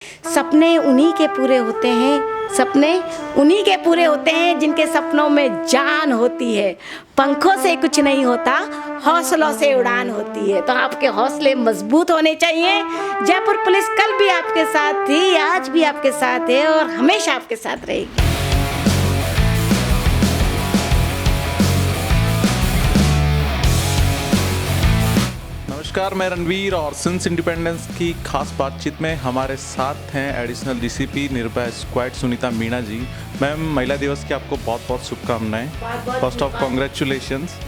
सपने उन्हीं के पूरे होते हैं, सपने उन्हीं के पूरे होते हैं जिनके सपनों में जान होती है। पंखों से कुछ नहीं होता, हौसलों से उड़ान होती है। तो आपके हौसले मजबूत होने चाहिए। जयपुर पुलिस कल भी आपके साथ थी, आज भी आपके साथ है और हमेशा आपके साथ रहेगी। नमस्कार, मैं रणवीर और सिंस इंडिपेंडेंस की खास बातचीत में हमारे साथ हैं additional DCP Nirbhaya squad Sunita Meena ji. Ma'am, महिला दिवस की आपको बहुत बहुत शुभकामनाएं। First of congratulations.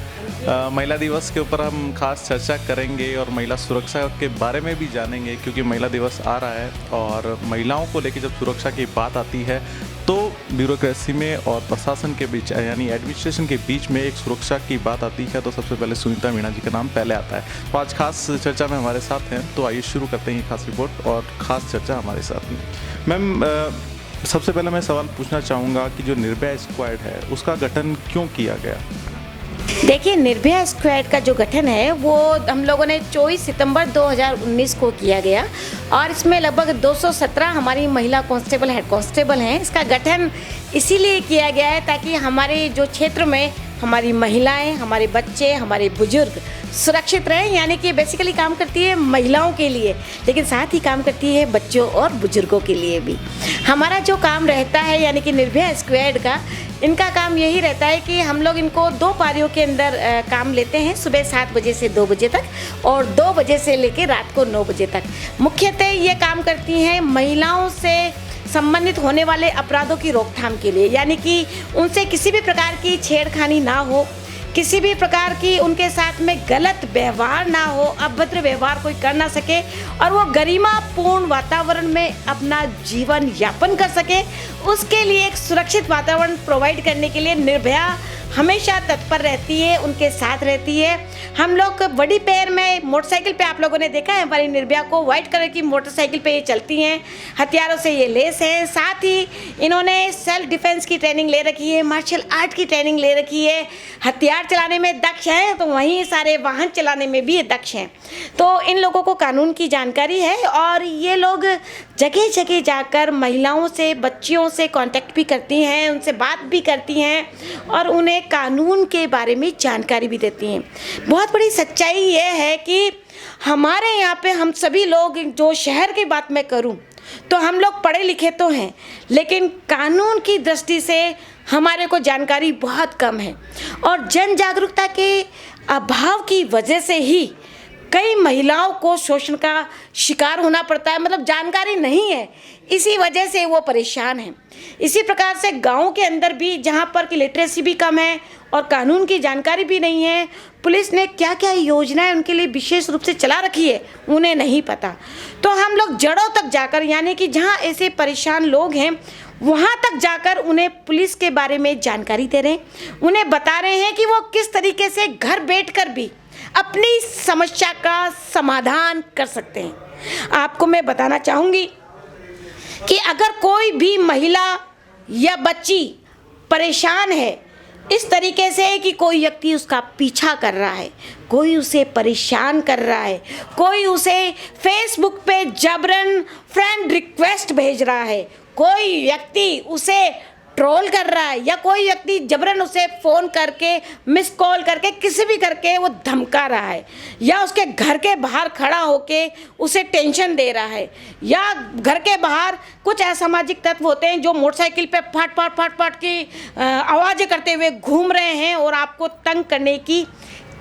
महिला दिवस के ऊपर हम खास चर्चा करेंगे और महिला सुरक्षा के बारे में भी जानेंगे, क्योंकि महिला दिवस आ रहा है और महिलाओं को लेकर जब सुरक्षा की बात आती है तो ब्यूरोक्रेसी में और प्रशासन के बीच यानी एडमिनिस्ट्रेशन के बीच में एक सुरक्षा की बात आती है तो सबसे पहले सुनीता मीणा जी का नाम पहले आता है। तो आज खास चर्चा में हमारे साथ हैं, तो आइए शुरू करते हैं खास रिपोर्ट और ख़ास चर्चा हमारे साथ में। मैम, सबसे पहले मैं सवाल पूछना चाहूँगा कि जो निर्भया स्क्वाड है उसका गठन क्यों किया गया? देखिए, निर्भया स्क्वाड का जो गठन है वो हम लोगों ने 24 सितंबर 2019 को किया गया और इसमें लगभग 217 हमारी महिला कांस्टेबल हेड कांस्टेबल हैं। इसका गठन इसीलिए किया गया है ताकि हमारे जो क्षेत्र में हमारी महिलाएं, हमारे बच्चे, हमारे बुजुर्ग सुरक्षित रहें। यानी कि बेसिकली काम करती है महिलाओं के लिए, लेकिन साथ ही काम करती है बच्चों और बुजुर्गों के लिए भी। हमारा जो काम रहता है यानी कि निर्भया स्क्वाड का, इनका काम यही रहता है कि हम लोग इनको 2 पारियों के अंदर काम लेते हैं, सुबह 7 बजे से 2 बजे तक और 2 बजे से लेकर रात को 9 बजे तक। मुख्यतः ये काम करती हैं महिलाओं से संबंधित होने वाले अपराधों की रोकथाम के लिए, यानी कि उनसे किसी भी प्रकार की छेड़खानी ना हो, किसी भी प्रकार की उनके साथ में गलत व्यवहार ना हो, अभद्र व्यवहार कोई कर ना सके और वो गरिमापूर्ण वातावरण में अपना जीवन यापन कर सके। उसके लिए एक सुरक्षित वातावरण प्रोवाइड करने के लिए निर्भया हमेशा तत्पर रहती है, उनके साथ रहती है। हम लोग बड़ी पैर में मोटरसाइकिल पे, आप लोगों ने देखा है हमारी निर्भया को, वाइट कलर की मोटरसाइकिल पे ये चलती हैं, हथियारों से ये लेस हैं। साथ ही इन्होंने सेल्फ डिफेंस की ट्रेनिंग ले रखी है, मार्शल आर्ट की ट्रेनिंग ले रखी है, हथियार चलाने में दक्ष हैं तो वहीं सारे वाहन चलाने में भी ये दक्ष हैं। तो इन लोगों को कानून की जानकारी है और ये लोग जगह जगह जाकर महिलाओं से, बच्चियों से कांटेक्ट भी करती हैं, उनसे बात भी करती हैं और उन्हें कानून के बारे में जानकारी भी देती हैं। बहुत बड़ी सच्चाई ये है कि हमारे यहाँ पे हम सभी लोग, जो शहर की बात मैं करूँ तो हम लोग पढ़े लिखे तो हैं, लेकिन कानून की दृष्टि से हमारे को जानकारी बहुत कम है और जन जागरूकता के अभाव की वजह से ही कई महिलाओं को शोषण का शिकार होना पड़ता है। मतलब जानकारी नहीं है, इसी वजह से वो परेशान हैं। इसी प्रकार से गाँव के अंदर भी, जहाँ पर कि लिटरेसी भी कम है और कानून की जानकारी भी नहीं है, पुलिस ने क्या क्या योजनाएं उनके लिए विशेष रूप से चला रखी है उन्हें नहीं पता। तो हम लोग जड़ों तक जाकर, यानी कि जहाँ ऐसे परेशान लोग हैं वहाँ तक जाकर उन्हें पुलिस के बारे में जानकारी दे रहे हैं, उन्हें बता रहे हैं कि वो किस तरीके से घर बैठकर भी अपनी समस्या का समाधान कर सकते हैं। आपको मैं बताना चाहूँगी कि अगर कोई भी महिला या बच्ची परेशान है इस तरीके से कि कोई व्यक्ति उसका पीछा कर रहा है, कोई उसे परेशान कर रहा है, कोई उसे फेसबुक पे जबरन फ्रेंड रिक्वेस्ट भेज रहा है, कोई व्यक्ति उसे ट्रोल कर रहा है या कोई व्यक्ति जबरन उसे फ़ोन करके, मिस कॉल करके, किसी भी करके वो धमका रहा है या उसके घर के बाहर खड़ा होके उसे टेंशन दे रहा है, या घर के बाहर कुछ असामाजिक तत्व होते हैं जो मोटरसाइकिल पे फट फट फट फट की आवाज़ें करते हुए घूम रहे हैं और आपको तंग करने की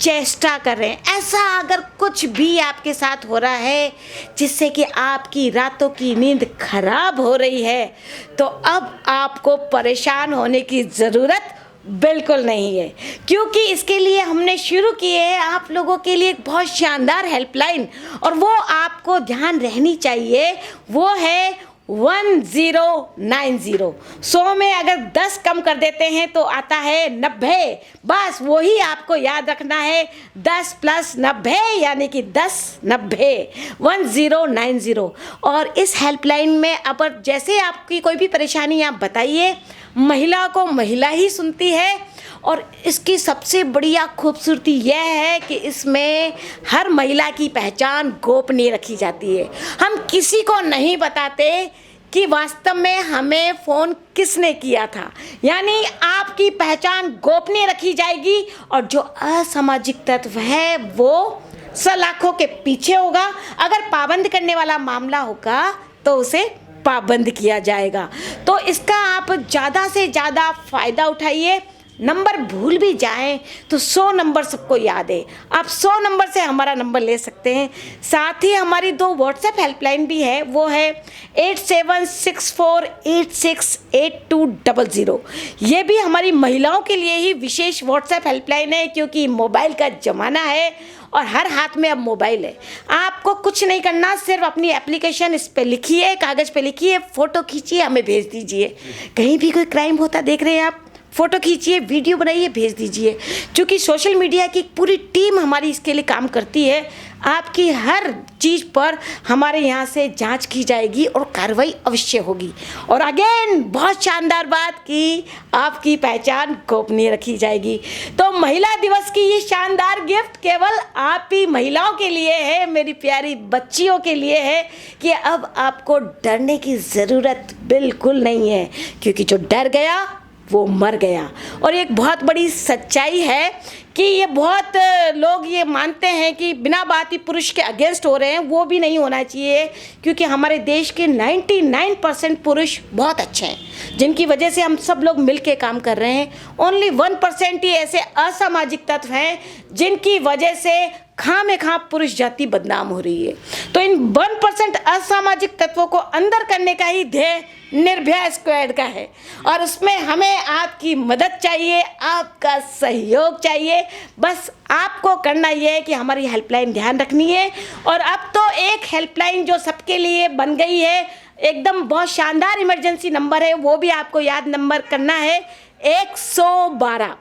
चेष्टा कर रहे हैं। ऐसा अगर कुछ भी आपके साथ हो रहा है जिससे कि आपकी रातों की नींद खराब हो रही है, तो अब आपको परेशान होने की ज़रूरत बिल्कुल नहीं है, क्योंकि इसके लिए हमने शुरू किए है आप लोगों के लिए एक बहुत शानदार हेल्पलाइन, और वो आपको ध्यान रहनी चाहिए। वो है 1090। 100 में अगर 10 कम कर देते हैं तो आता है 90। बस वही आपको याद रखना है, 10 + 90 यानी कि 1090, 1090। और इस हेल्पलाइन में अब जैसे आपकी कोई भी परेशानी आप बताइए, महिला को महिला ही सुनती है। और इसकी सबसे बढ़िया खूबसूरती यह है कि इसमें हर महिला की पहचान गोपनीय रखी जाती है। हम किसी को नहीं बताते कि वास्तव में हमें फ़ोन किसने किया था, यानी आपकी पहचान गोपनीय रखी जाएगी। और जो असामाजिक तत्व है वो सलाखों के पीछे होगा। अगर पाबंद करने वाला मामला होगा तो उसे पाबंद किया जाएगा। तो इसका आप ज़्यादा से ज़्यादा फ़ायदा उठाइए। नंबर भूल भी जाएं तो 100 नंबर सबको याद है, आप 100 नंबर से हमारा नंबर ले सकते हैं। साथ ही हमारी 2 व्हाट्सएप हेल्पलाइन भी है, वो है 8764868200। ये भी हमारी महिलाओं के लिए ही विशेष व्हाट्सएप हेल्पलाइन है, क्योंकि मोबाइल का ज़माना है और हर हाथ में अब मोबाइल है। आपको कुछ नहीं करना, सिर्फ अपनी एप्लीकेशन इस पे लिखिए, कागज़ पे लिखिए, फ़ोटो खींचिए, हमें भेज दीजिए। कहीं भी कोई क्राइम होता देख रहे हैं आप, फ़ोटो खींचिए, वीडियो बनाइए, भेज दीजिए। क्योंकि सोशल मीडिया की पूरी टीम हमारी इसके लिए काम करती है। आपकी हर चीज़ पर हमारे यहाँ से जांच की जाएगी और कार्रवाई अवश्य होगी। और अगेन बहुत शानदार बात कि आपकी पहचान गोपनीय रखी जाएगी। तो महिला दिवस की ये शानदार गिफ्ट केवल आप ही महिलाओं के लिए है, मेरी प्यारी बच्चियों के लिए है, कि अब आपको डरने की ज़रूरत बिल्कुल नहीं है, क्योंकि जो डर गया वो मर गया। और एक बहुत बड़ी सच्चाई है कि ये बहुत लोग ये मानते हैं कि बिना बात ही पुरुष के अगेंस्ट हो रहे हैं, वो भी नहीं होना चाहिए। क्योंकि हमारे देश के 99% पुरुष बहुत अच्छे हैं, जिनकी वजह से हम सब लोग मिल के काम कर रहे हैं। ओनली 1% ही ऐसे असामाजिक तत्व हैं जिनकी वजह से खामेखा पुरुष जाति बदनाम हो रही है। तो इन 1% असामाजिक तत्वों को अंदर करने का ही ध्येय निर्भया स्क्वाड का है। और उसमें हमें आपकी मदद चाहिए, आपका सहयोग चाहिए। बस आपको करना ये है कि हमारी हेल्पलाइन ध्यान रखनी है। और अब तो एक हेल्पलाइन जो सबके लिए बन गई है, एकदम बहुत शानदार इमरजेंसी नंबर है, वो भी आपको याद नंबर करना है, 112।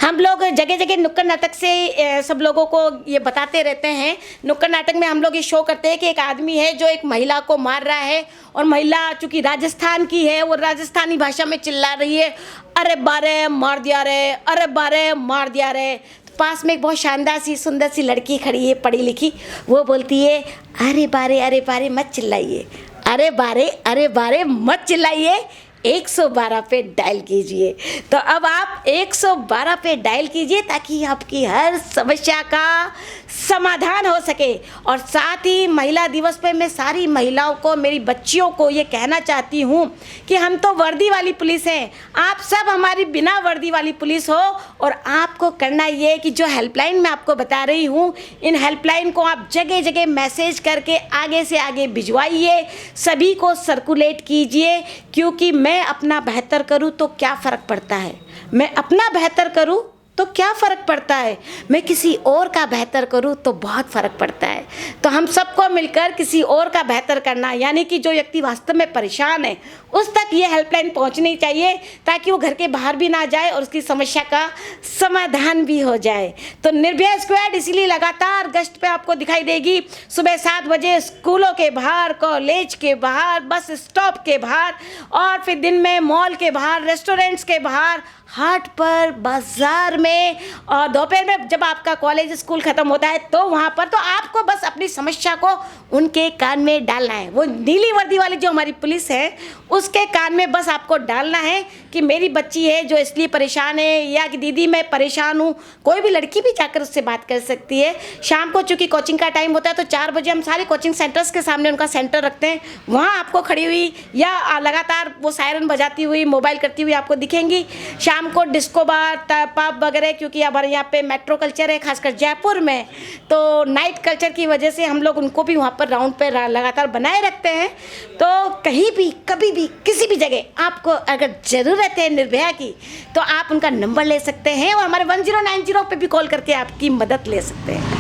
हम लोग जगह जगह नुक्कड़ नाटक से सब लोगों को ये बताते रहते हैं। नुक्कड़ नाटक में हम लोग ये शो करते हैं कि एक आदमी है जो एक महिला को मार रहा है, और महिला चूँकि राजस्थान की है, वो राजस्थानी भाषा में चिल्ला रही है, अरे बारे मार दिया रे, अरे बारे मार दिया रे। तो पास में एक बहुत शानदार सी सुंदर सी लड़की खड़ी है, पढ़ी लिखी, वो बोलती है, अरे बारे मत चिल्लाइए, अरे बारे मत चिल्लाइए, 112 पे डायल कीजिए। तो अब आप 112 पे डायल कीजिए ताकि आपकी हर समस्या का समाधान हो सके। और साथ ही महिला दिवस पे मैं सारी महिलाओं को, मेरी बच्चियों को ये कहना चाहती हूँ कि हम तो वर्दी वाली पुलिस हैं, आप सब हमारी बिना वर्दी वाली पुलिस हो। और आपको करना ये कि जो हेल्पलाइन मैं आपको बता रही हूँ, इन हेल्पलाइन को आप जगह जगह मैसेज करके आगे से आगे भिजवाइए, सभी को सर्कुलेट कीजिए। क्योंकि मैं अपना बेहतर करूं तो क्या फ़र्क पड़ता है, मैं अपना बेहतर करूं तो क्या फ़र्क पड़ता है, मैं किसी और का बेहतर करूं तो बहुत फ़र्क पड़ता है। तो हम सबको मिलकर किसी और का बेहतर करना, यानी कि जो व्यक्ति वास्तव में परेशान है उस तक ये हेल्पलाइन पहुंचनी चाहिए, ताकि वो घर के बाहर भी ना जाए और उसकी समस्या का समाधान भी हो जाए। तो निर्भया स्क्वाड इसीलिए लगातार गश्त पे आपको दिखाई देगी। सुबह 7 बजे स्कूलों के बाहर, कॉलेज के बाहर, बस स्टॉप के बाहर, और फिर दिन में मॉल के बाहर, रेस्टोरेंट्स के बाहर, हाट पर, बाजार में, और दोपहर में जब आपका कॉलेज स्कूल ख़त्म होता है तो वहाँ पर। तो आपको बस अपनी समस्या को उनके कान में डालना है। वो नीली वर्दी वाली जो हमारी पुलिस है उसके कान में बस आपको डालना है कि मेरी बच्ची है जो इसलिए परेशान है, या कि दीदी मैं परेशान हूँ। कोई भी लड़की भी जाकर उससे बात कर सकती है। शाम को चूँकि कोचिंग का टाइम होता है तो 4 बजे हम सारे कोचिंग सेंटर्स के सामने उनका सेंटर रखते हैं। वहाँ आपको खड़ी हुई या लगातार वो सायरन बजाती हुई, मोबाइल करती हुई आपको दिखेंगी। शाम को डिस्को बार, पब वगैरह वगैरह, क्योंकि हमारे यहाँ पे मेट्रो कल्चर है खासकर जयपुर में, तो नाइट कल्चर की वजह से हम लोग उनको भी वहाँ पर राउंड पे लगातार बनाए रखते हैं। तो कहीं भी कभी भी किसी भी जगह आपको अगर ज़रूरत है निर्भया की, तो आप उनका नंबर ले सकते हैं और हमारे 1090 पे भी कॉल करके आपकी मदद ले सकते हैं।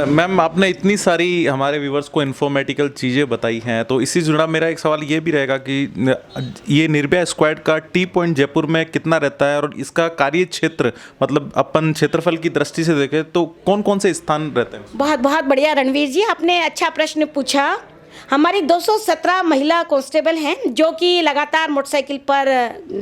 मैम, आपने इतनी सारी हमारे व्यूवर्स को इन्फॉर्मेटिकल चीज़ें बताई हैं, तो इसी से जुड़ा मेरा एक सवाल ये भी रहेगा कि ये निर्भया स्क्वाड का टी पॉइंट जयपुर में कितना रहता है, और इसका कार्य क्षेत्र मतलब अपन क्षेत्रफल की दृष्टि से देखें तो कौन कौन से स्थान रहते हैं? बहुत बहुत बढ़िया रणवीर जी, आपने अच्छा प्रश्न पूछा। हमारी 217 महिला कांस्टेबल हैं जो कि लगातार मोटरसाइकिल पर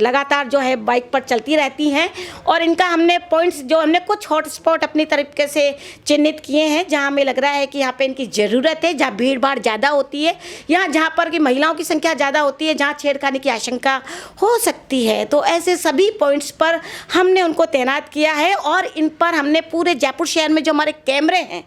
लगातार जो है बाइक पर चलती रहती हैं, और इनका हमने पॉइंट्स जो हमने कुछ हॉटस्पॉट अपनी तरीके से चिन्हित किए हैं जहां हमें लग रहा है कि यहाँ पे इनकी ज़रूरत है, जहाँ भीड़ भाड़ ज़्यादा होती है, या जहाँ पर कि महिलाओं की संख्या ज़्यादा होती है, जहाँ छेड़खानी की आशंका हो सकती है। तो ऐसे सभी पॉइंट्स पर हमने उनको तैनात किया है, और इन पर हमने पूरे जयपुर शहर में जो हमारे कैमरे हैं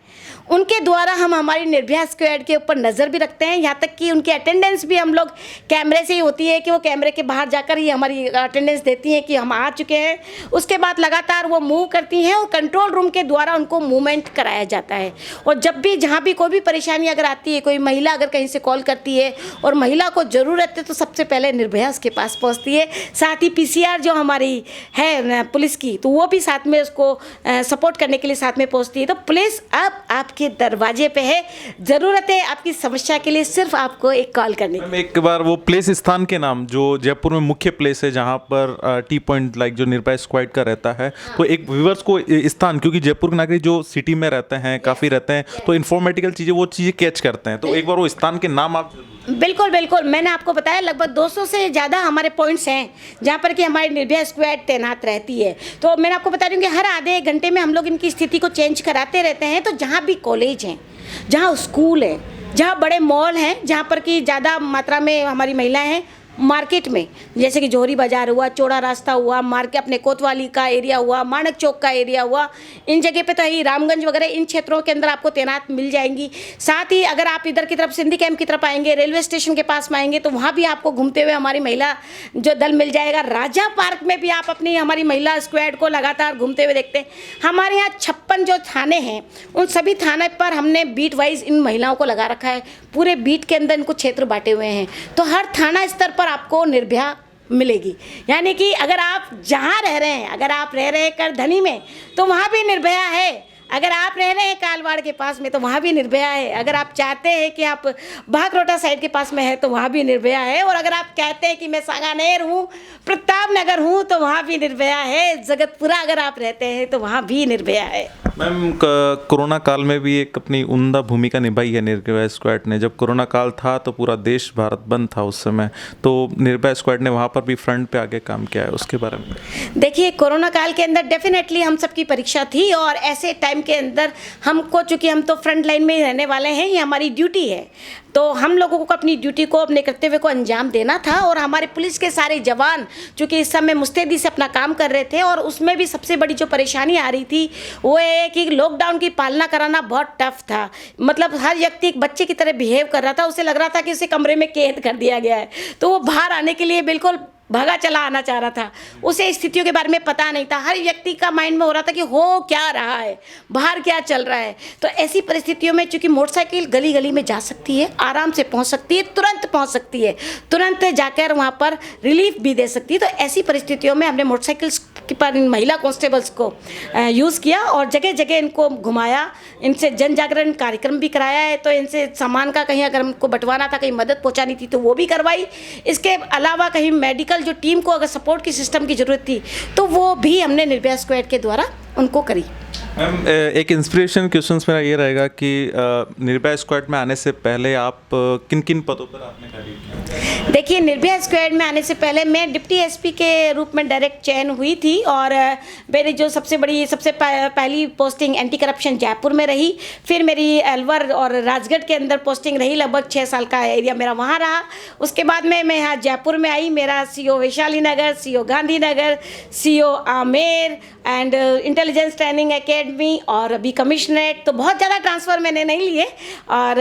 उनके द्वारा हम हमारी निर्भया स्क्वाड के ऊपर नज़र भी रखते हैं। यहाँ तक कि उनकी अटेंडेंस भी हम लोग कैमरे से ही होती है कि वो कैमरे के बाहर जाकर ही हमारी अटेंडेंस देती हैं कि हम आ चुके हैं। उसके बाद लगातार वो मूव करती हैं और कंट्रोल रूम के द्वारा उनको मूवमेंट कराया जाता है। और जब भी जहाँ भी कोई भी परेशानी अगर आती है, कोई महिला अगर कहीं से कॉल करती है और महिला को ज़रूरत है, तो सबसे पहले निर्भया उसके पास पहुँचती है। साथ ही PCR जो हमारी है पुलिस की, तो वो भी साथ में उसको सपोर्ट करने के लिए साथ में पहुँचती है। तो पुलिस अब आपके दरवाजे पे है, ज़रूरत है आपकी समस्या के लिए सिर्फ आपको एक कॉल करने की। एक बार वो प्लेस स्थान के नाम जो जयपुर में मुख्य प्लेस है जहाँ पर टी पॉइंट लाइक जो निर्भया स्क्वाड का रहता है, तो एक व्यूवर्स को स्थान, क्योंकि जयपुर के नागरिक जो सिटी में रहते हैं काफ़ी रहते हैं, तो इन्फॉर्मेटिकल चीज़ें वो चीज़ें कैच करते हैं, तो एक बार वो स्थान के नाम आप बिल्कुल बिल्कुल, मैंने आपको बताया लगभग 200 से ज़्यादा हमारे पॉइंट्स हैं जहाँ पर कि हमारी निर्भया स्क्वाड तैनात रहती है। तो मैंने आपको बता रही हूँ कि हर आधे एक घंटे में हम लोग इनकी स्थिति को चेंज कराते रहते हैं। तो जहाँ भी कॉलेज हैं, जहाँ स्कूल है, जहाँ बड़े मॉल हैं, जहाँ पर कि ज़्यादा मात्रा में हमारी महिलाएं हैं, मार्केट में जैसे कि जोहरी बाज़ार हुआ, चौड़ा रास्ता हुआ, मार्केट अपने कोतवाली का एरिया हुआ, मानक चौक का एरिया हुआ, इन जगह पे तो ही रामगंज वगैरह इन क्षेत्रों के अंदर आपको तैनात मिल जाएंगी। साथ ही अगर आप इधर की तरफ सिंधी कैंप की तरफ आएंगे, रेलवे स्टेशन के पास में आएंगे, तो वहाँ भी आपको घूमते हुए हमारी महिला जो दल मिल जाएगा। राजा पार्क में भी आप अपनी हमारी महिला स्क्वाड को लगातार घूमते हुए देखते हैं। हमारे यहाँ 56 जो थाने हैं, उन सभी थाने पर हमने बीट वाइज इन महिलाओं को लगा रखा है। पूरे बीट के अंदर इनको क्षेत्र बांटे हुए हैं, तो हर थाना स्तर पर आपको निर्भया मिलेगी। यानी कि अगर आप जहाँ रह रहे हैं, अगर आप रह रहे हैं करधनी में, तो वहाँ भी निर्भया है। अगर आप रह रहे हैं कालवाड़ के पास में, तो वहाँ भी निर्भया है। अगर आप चाहते हैं कि आप भागरोटा साइड के पास में है, तो वहाँ भी निर्भया है। और अगर आप कहते हैं कि मैं सांगानेर हूँ, प्रताप नगर हूँ, तो वहाँ भी निर्भया है। जगतपुरा अगर आप रहते हैं, तो वहाँ भी निर्भया है। मैम, कोरोना काल में भी एक अपनी उम्दा भूमिका निभाई है निर्भया स्क्वाड ने। जब कोरोना काल था तो पूरा देश भारत बंद था उस समय, तो निर्भया स्क्वाड ने वहाँ पर भी फ्रंट पे आगे काम किया है, उसके बारे में देखिए। कोरोना काल के अंदर डेफिनेटली हम सबकी परीक्षा थी, और ऐसे टाइम के अंदर हमको, चूँकि हम तो फ्रंट लाइन में ही रहने वाले हैं, ये हमारी ड्यूटी है, तो हम लोगों को अपनी ड्यूटी को, अपने कर्तव्य को अंजाम देना था। और हमारे पुलिस के सारे जवान चूँकि इस समय मुस्तैदी से अपना काम कर रहे थे, और उसमें भी सबसे बड़ी जो परेशानी आ रही थी वो है कि लॉकडाउन की पालना कराना बहुत टफ था। मतलब हर व्यक्ति एक बच्चे की तरह बिहेव कर रहा था, उसे लग रहा था कि उसे कमरे में कैद कर दिया गया है, तो वो बाहर आने के लिए बिल्कुल भागा चला आना चाह रहा था। उसे स्थितियों के बारे में पता नहीं था। हर व्यक्ति का माइंड में हो रहा था कि हो क्या रहा है, बाहर क्या चल रहा है। तो ऐसी परिस्थितियों में चूंकि मोटरसाइकिल गली गली में जा सकती है, आराम से पहुंच सकती है, तुरंत पहुंच सकती है, तुरंत जाकर वहां पर रिलीफ भी दे सकती है। तो ऐसी परिस्थितियों में हमने मोटरसाइकिल पर इन महिला कांस्टेबल्स को यूज़ किया और जगह जगह इनको घुमाया, इनसे जन जागरण कार्यक्रम भी कराया है। तो इनसे सामान का कहीं अगर हमको बंटवाना था, कहीं मदद पहुंचानी थी, तो वो भी करवाई। इसके अलावा कहीं मेडिकल जो टीम को अगर सपोर्ट की सिस्टम की ज़रूरत थी, तो वो भी हमने निर्भया स्क्वाड के द्वारा उनको करी। मैम, एक इंस्पिरेशन क्वेश्चन मेरा ये रहेगा कि निर्भया स्क्वाड में आने से पहले आप किन किन पदों पर आपने कार्य किया? देखिए, निर्भया स्क्वाड में आने से पहले मैं डिप्टी एसपी के रूप में डायरेक्ट चयन हुई थी, और मेरी जो सबसे पहली पोस्टिंग एंटी करप्शन जयपुर में रही। फिर मेरी अलवर और राजगढ़ के अंदर पोस्टिंग रही, लगभग 6 साल का एरिया मेरा वहाँ रहा। उसके बाद में मैं यहाँ जयपुर में आई। मेरा CO Vaishali Nagar, CO Gandhinagar, CO Amer and intelligence training academy, academy और अभी कमिश्नरेट, तो बहुत ज़्यादा ट्रांसफ़र मैंने नहीं लिए और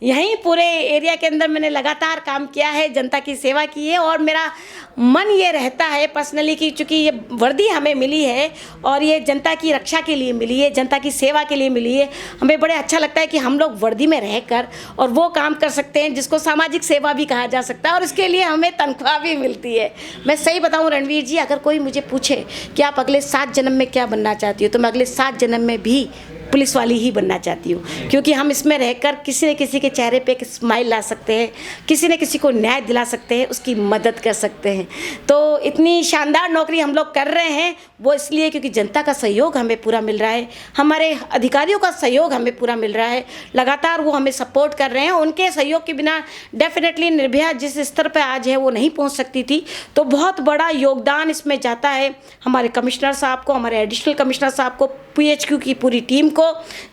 यहीं पूरे एरिया के अंदर मैंने लगातार काम किया है, जनता की सेवा की है। और मेरा मन ये रहता है पर्सनली कि चूँकि ये वर्दी हमें मिली है और ये जनता की रक्षा के लिए मिली है, जनता की सेवा के लिए मिली है, हमें बड़े अच्छा लगता है कि हम लोग वर्दी में रहकर और वो काम कर सकते हैं जिसको सामाजिक सेवा भी कहा जा सकता है और इसके लिए हमें तनख्वाह भी मिलती है। मैं सही बताऊं रणवीर जी, अगर कोई मुझे पूछे कि आप अगले 7 जन्म में क्या बनना चाहती हो, तो मैं अगले 7 जन्म में भी पुलिस वाली ही बनना चाहती हूँ, क्योंकि हम इसमें रहकर किसी न किसी के चेहरे पे एक स्माइल ला सकते हैं, किसी न किसी को न्याय दिला सकते हैं, उसकी मदद कर सकते हैं। तो इतनी शानदार नौकरी हम लोग कर रहे हैं वो इसलिए क्योंकि जनता का सहयोग हमें पूरा मिल रहा है, हमारे अधिकारियों का सहयोग हमें पूरा मिल रहा है, लगातार वो हमें सपोर्ट कर रहे हैं। उनके सहयोग के बिना डेफिनेटली निर्भया जिस स्तर पर आज है वो नहीं पहुँच सकती थी। तो बहुत बड़ा योगदान इसमें जाता है हमारे कमिश्नर साहब को, हमारे एडिशनल कमिश्नर साहब को, PHQ की पूरी टीम को,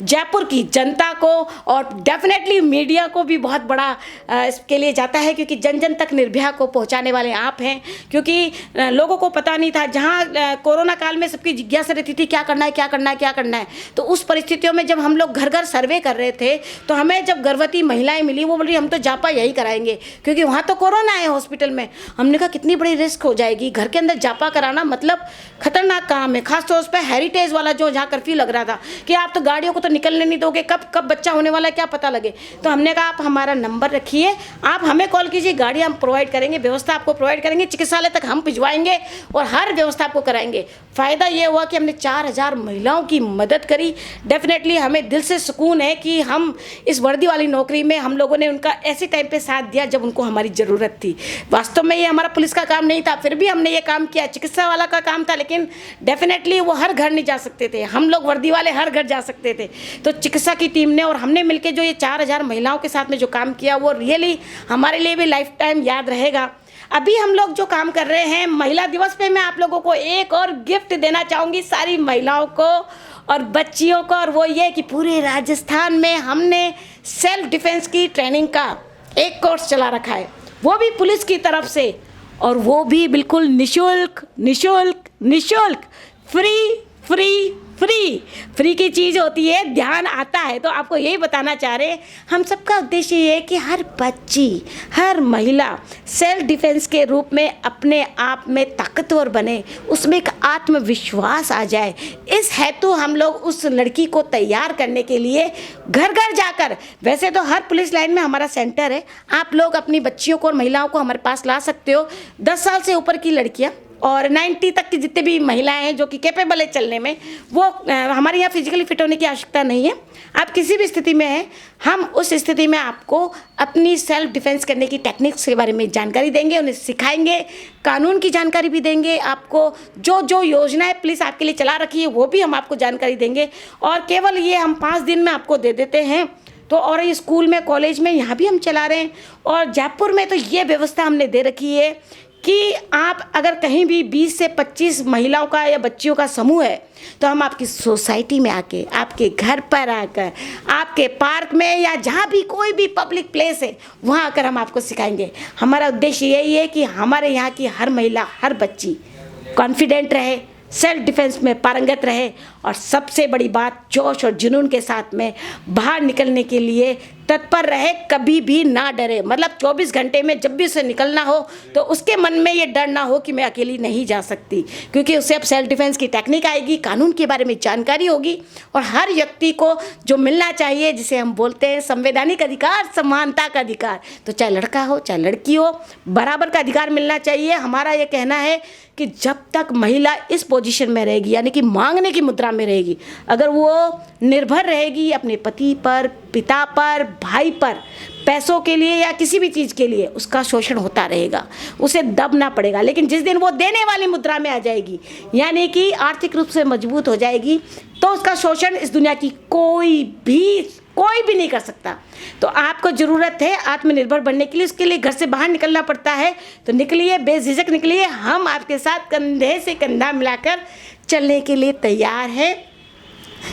जयपुर की जनता को और डेफिनेटली मीडिया को भी बहुत बड़ा इसके लिए जाता है, क्योंकि जन जन तक निर्भया को पहुंचाने वाले आप हैं। क्योंकि लोगों को पता नहीं था, जहां कोरोना काल में सबकी जिज्ञासा रहती थी क्या करना है क्या करना है क्या करना है, तो उस परिस्थितियों में जब हम लोग घर घर सर्वे कर रहे थे तो हमें जब गर्भवती महिलाएं मिली, वो बोली हम तो जापा यही कराएंगे क्योंकि वहाँ तो कोरोना है हॉस्पिटल में। हमने कहा कितनी बड़ी रिस्क हो जाएगी, घर के अंदर जापा कराना मतलब खतरनाक काम है, खासतौर पर हेरिटेज वाला जो जहाँ कर्फ्यू लग रहा था कि आप तो गाड़ियों को तो निकलने नहीं दोगे, कब कब बच्चा होने वाला है क्या पता लगे। तो हमने कहा आप हमारा नंबर रखिए, आप हमें कॉल कीजिए, गाड़ी हम प्रोवाइड करेंगे, व्यवस्था आपको प्रोवाइड करेंगे, चिकित्सालय तक हम भिजवाएंगे और हर व्यवस्था आपको कराएंगे। फ़ायदा ये हुआ कि हमने 4000 महिलाओं की मदद करी। डेफिनेटली हमें दिल से सुकून है कि हम इस वर्दी वाली नौकरी में हम लोगों ने उनका ऐसे टाइम पे साथ दिया जब उनको हमारी ज़रूरत थी। वास्तव में ये हमारा पुलिस का काम नहीं था, फिर भी हमने ये काम किया, चिकित्सा वाला का काम था, लेकिन डेफिनेटली वो हर घर नहीं जा सकते थे, हम लोग वर्दी वाले हर घर जा सकते थे। तो चिकित्सा की टीम ने और हमने मिलकर जो ये 4000 महिलाओं के साथ में जो काम किया वो रियली हमारे लिए भी लाइफ टाइम याद रहेगा। अभी हम लोग जो काम कर रहे हैं, महिला दिवस पे मैं आप लोगों को एक और गिफ्ट देना चाहूँगी सारी महिलाओं को और बच्चियों को, और वो ये कि पूरे राजस्थान में हमने सेल्फ डिफेंस की ट्रेनिंग का एक कोर्स चला रखा है, वो भी पुलिस की तरफ से, और वो भी बिल्कुल निशुल्क निशुल्क निशुल्क फ्री फ्री फ्री फ्री की चीज़ होती है, ध्यान आता है। तो आपको यही बताना चाह रहे हैं, हम सबका उद्देश्य ये है कि हर बच्ची, हर महिला सेल्फ डिफेंस के रूप में अपने आप में ताकतवर बने, उसमें एक आत्मविश्वास आ जाए। इस हेतु हम लोग उस लड़की को तैयार करने के लिए घर घर जाकर, वैसे तो हर पुलिस लाइन में हमारा सेंटर है, आप लोग अपनी बच्चियों को और महिलाओं को हमारे पास ला सकते हो। 10 साल से ऊपर की लड़कियाँ और 90 तक की जितने भी महिलाएं हैं जो कि कैपेबल है चलने में, वो हमारे यहाँ फिजिकली फिट होने की आवश्यकता नहीं है। आप किसी भी स्थिति में हैं, हम उस स्थिति में आपको अपनी सेल्फ डिफेंस करने की टेक्निक्स के बारे में जानकारी देंगे, उन्हें सिखाएंगे, कानून की जानकारी भी देंगे, आपको जो जो योजनाएं पुलिस आपके लिए चला रखी है वो भी हम आपको जानकारी देंगे। और केवल ये हम 5 दिन में आपको दे देते हैं। तो और ये स्कूल में, कॉलेज में, यहाँ भी हम चला रहे हैं। और जयपुर में तो ये व्यवस्था हमने दे रखी है कि आप अगर कहीं भी 20 से 25 महिलाओं का या बच्चियों का समूह है, तो हम आपकी सोसाइटी में आके, आपके घर पर आकर, आपके पार्क में या जहाँ भी कोई भी पब्लिक प्लेस है वहाँ आकर हम आपको सिखाएंगे। हमारा उद्देश्य यही है कि हमारे यहाँ की हर महिला, हर बच्ची कॉन्फिडेंट रहे, सेल्फ डिफेंस में पारंगत रहे और सबसे बड़ी बात, जोश और जुनून के साथ में बाहर निकलने के लिए तत्पर रहे, कभी भी ना डरे। मतलब 24 घंटे में जब भी उसे निकलना हो तो उसके मन में ये डर ना हो कि मैं अकेली नहीं जा सकती, क्योंकि उसे अब सेल्फ डिफेंस की टेक्निक आएगी, कानून के बारे में जानकारी होगी और हर व्यक्ति को जो मिलना चाहिए, जिसे हम बोलते हैं संवैधानिक अधिकार, समानता का अधिकार, तो चाहे लड़का हो चाहे लड़की हो, बराबर का अधिकार मिलना चाहिए। हमारा ये कहना है कि जब तक महिला इस पोजीशन में रहेगी, यानी कि मांगने की मुद्रा में रहेगी, अगर वो निर्भर रहेगी अपने पति पर, पिता पर, भाई पर, पैसों के लिए या किसी भी चीज़ के लिए, उसका शोषण होता रहेगा, उसे दबना पड़ेगा। लेकिन जिस दिन वो देने वाली मुद्रा में आ जाएगी, यानी कि आर्थिक रूप से मजबूत हो जाएगी, तो उसका शोषण इस दुनिया की कोई भी नहीं कर सकता। तो आपको ज़रूरत है आत्मनिर्भर बनने के लिए, उसके लिए घर से बाहर निकलना पड़ता है, तो निकलिए, बेझिझक निकलिए। हम आपके साथ कंधे से कंधा मिलाकर चलने के लिए तैयार हैं।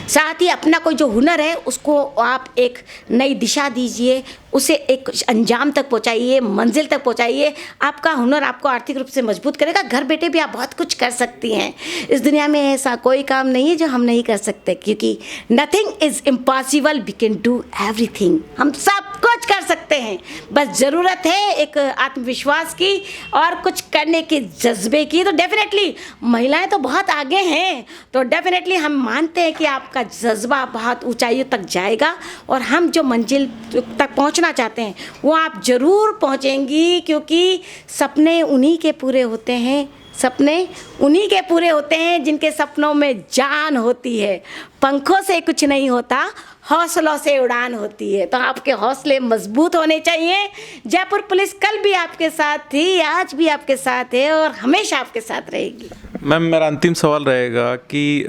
साथ ही अपना कोई जो हुनर है उसको आप एक नई दिशा दीजिए, उसे एक अंजाम तक पहुंचाइए, मंजिल तक पहुंचाइए। आपका हुनर आपको आर्थिक रूप से मजबूत करेगा। घर बैठे भी आप बहुत कुछ कर सकती हैं। इस दुनिया में ऐसा कोई काम नहीं है जो हम नहीं कर सकते, क्योंकि nothing is impossible, we can do everything. हम सब कुछ कर सकते हैं, बस ज़रूरत है एक आत्मविश्वास की और कुछ करने के जज्बे की। तो डेफिनेटली महिलाएं तो बहुत आगे हैं, तो डेफिनेटली हम मानते हैं कि आपका जज्बा बहुत ऊंचाइयों तक जाएगा और हम जो मंजिल तक पहुंचना चाहते हैं वो आप ज़रूर पहुंचेंगी, क्योंकि सपने उन्हीं के पूरे होते हैं। सपने उन्हीं के पूरे होते हैं जिनके सपनों में जान होती है। पंखों से कुछ नहीं होता, हौसलों से उड़ान होती है। तो आपके हौसले मजबूत होने चाहिए। जयपुर पुलिस कल भी आपके साथ थी, आज भी आपके साथ है और हमेशा आपके साथ रहेगी। मैम, मेरा अंतिम सवाल रहेगा कि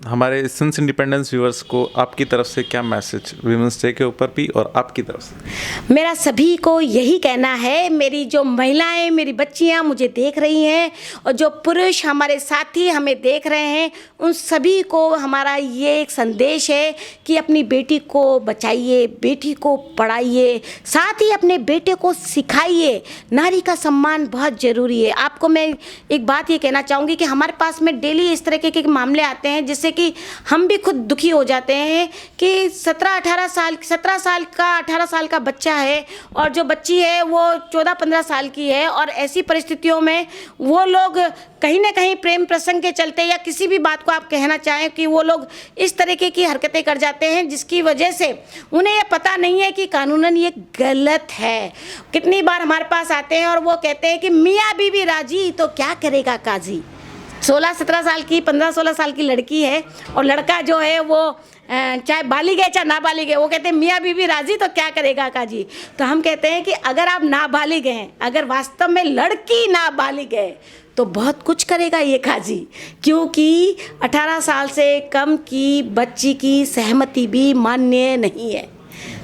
हमारे सिंस इंडिपेंडेंस व्यूअर्स को आपकी तरफ से क्या मैसेज वीमेंस डे के ऊपर भी और आपकी तरफ से? मेरा सभी को यही कहना है, मेरी जो महिलाएं, मेरी बच्चियां मुझे देख रही हैं और जो पुरुष हमारे साथी हमें देख रहे हैं, उन सभी को हमारा ये एक संदेश है कि अपनी बेटी को बचाइए, बेटी को पढ़ाइए, साथ ही अपने बेटे को सिखाइए। नारी का सम्मान बहुत ज़रूरी है। आपको मैं एक बात ये कहना चाहूँगी कि हमारे पास में डेली इस तरह के मामले आते हैं जिससे कि हम भी खुद दुखी हो जाते हैं कि 17 साल का बच्चा है और जो बच्ची है वो 14-15 साल की है, और ऐसी परिस्थितियों में वो लोग कहीं ना कहीं प्रेम प्रसंग के चलते या किसी भी बात को आप कहना चाहें कि वो लोग इस तरीके की हरकतें कर जाते हैं जिसकी वजह से उन्हें ये पता नहीं है कि कानूनन ये गलत है। कितनी बार हमारे पास आते हैं और वो कहते हैं कि मियाँ बीवी राजी तो क्या करेगा काजी। 16-17 साल की, 15-16 साल की लड़की है और लड़का जो है वो चाहे बालिग है चाहे नाबालिग है, वो कहते हैं मियाँ बीवी राजी तो क्या करेगा काजी। तो हम कहते हैं कि अगर आप नाबालिग हैं, अगर वास्तव में लड़की नाबालिग है तो बहुत कुछ करेगा ये काजी, क्योंकि 18 साल से कम की बच्ची की सहमति भी मान्य नहीं है।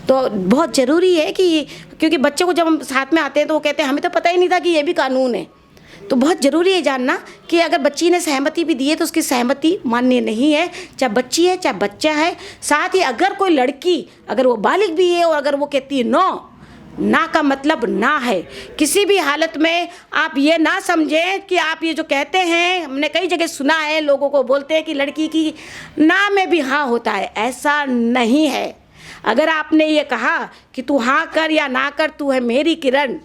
तो बहुत ज़रूरी है कि, क्योंकि बच्चों को जब हम साथ में आते हैं तो वो कहते हैं हमें तो पता ही नहीं था कि ये भी कानून है। तो बहुत ज़रूरी है जानना कि अगर बच्ची ने सहमति भी दी है तो उसकी सहमति मान्य नहीं है, चाहे बच्ची है चाहे बच्चा है। साथ ही अगर कोई लड़की, अगर वो बालिग भी है और अगर वो कहती है नो, ना का मतलब ना है। किसी भी हालत में आप ये ना समझें कि आप ये जो कहते हैं, हमने कई जगह सुना है, लोगों को बोलते हैं कि लड़की की ना में भी हाँ होता है। ऐसा नहीं है। अगर आपने ये कहा कि तू हाँ कर या ना कर, तू है मेरी किरण,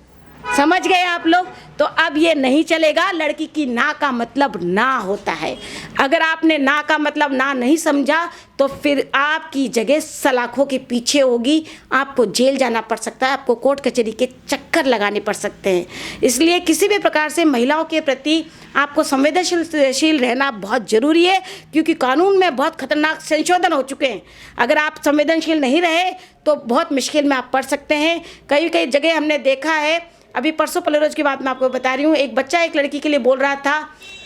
समझ गए आप लोग, तो अब ये नहीं चलेगा। लड़की की ना का मतलब ना होता है। अगर आपने ना का मतलब ना नहीं समझा तो फिर आपकी जगह सलाखों के पीछे होगी, आपको जेल जाना पड़ सकता है, आपको कोर्ट कचहरी के चक्कर लगाने पड़ सकते हैं। इसलिए किसी भी प्रकार से महिलाओं के प्रति आपको संवेदनशील रहना बहुत ज़रूरी है, क्योंकि कानून में बहुत खतरनाक संशोधन हो चुके हैं। अगर आप संवेदनशील नहीं रहे तो बहुत मुश्किल में आप पड़ सकते हैं। कई जगह हमने देखा है, अभी परसों पलरोज की बात मैं आपको बता रही हूँ, एक बच्चा एक लड़की के लिए बोल रहा था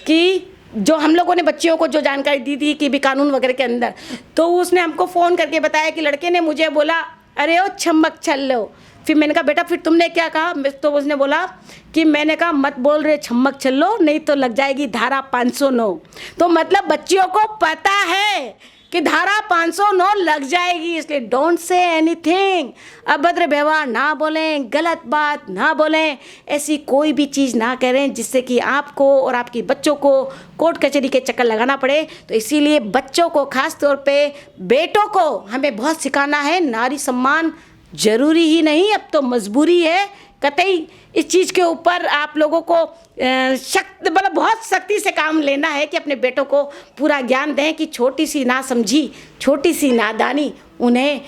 कि जो हम लोगों ने बच्चियों को जो जानकारी दी थी कि भी कानून वगैरह के अंदर, तो उसने हमको फ़ोन करके बताया कि लड़के ने मुझे बोला अरे ओ छम्मक चल लो। फिर मैंने कहा बेटा फिर तुमने क्या कहा? तो उसने बोला कि मैंने कहा मत बोल रहे छम्मक चल लो, नहीं तो लग जाएगी धारा 509। तो मतलब बच्चियों को पता है कि धारा 509 लग जाएगी, इसलिए डोंट से एनीथिंग। अभद्र व्यवहार ना बोलें, गलत बात ना बोलें, ऐसी कोई भी चीज़ ना करें जिससे कि आपको और आपके बच्चों को कोर्ट कचहरी के चक्कर लगाना पड़े। तो इसीलिए बच्चों को, खास तौर पे बेटों को हमें बहुत सिखाना है। नारी सम्मान ज़रूरी ही नहीं, अब तो मजबूरी है। कतई इस चीज़ के ऊपर आप लोगों को मतलब बहुत सख्ती से काम लेना है कि अपने बेटों को पूरा ज्ञान दें कि छोटी सी ना समझी, छोटी सी नादानी उन्हें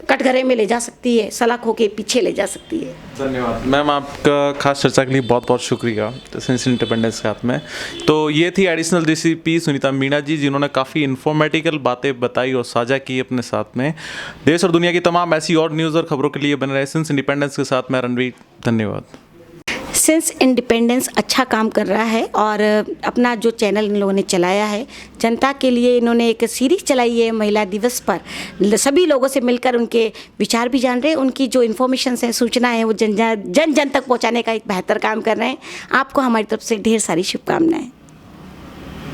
कटघरे में ले जा सकती है, सलाखों के पीछे ले जा सकती है। धन्यवाद मैम, आपका खास चर्चा के लिए बहुत बहुत शुक्रिया सिंस इंडिपेंडेंस के हाथ में। तो ये थी एडिशनल डीसीपी सुनीता मीणा जी, जिन्होंने काफ़ी इन्फॉर्मेटिकल बातें बताई और साझा की अपने साथ में। देश और दुनिया की तमाम ऐसी और न्यूज़ और खबरों के लिए बने रहे सिंस इंडिपेंडेंस के साथ। मैं रणवीर, धन्यवाद। सिंस इंडिपेंडेंस अच्छा काम कर रहा है और अपना जो चैनल इन लोगों ने चलाया है जनता के लिए, इन्होंने एक सीरीज़ चलाई है महिला दिवस पर। सभी लोगों से मिलकर उनके विचार भी जान रहे हैं, उनकी जो इन्फॉर्मेशन है, सूचना है, वो जन जन तक पहुंचाने का एक बेहतर काम कर रहे हैं। आपको हमारी तरफ से ढेर सारी शुभकामनाएं।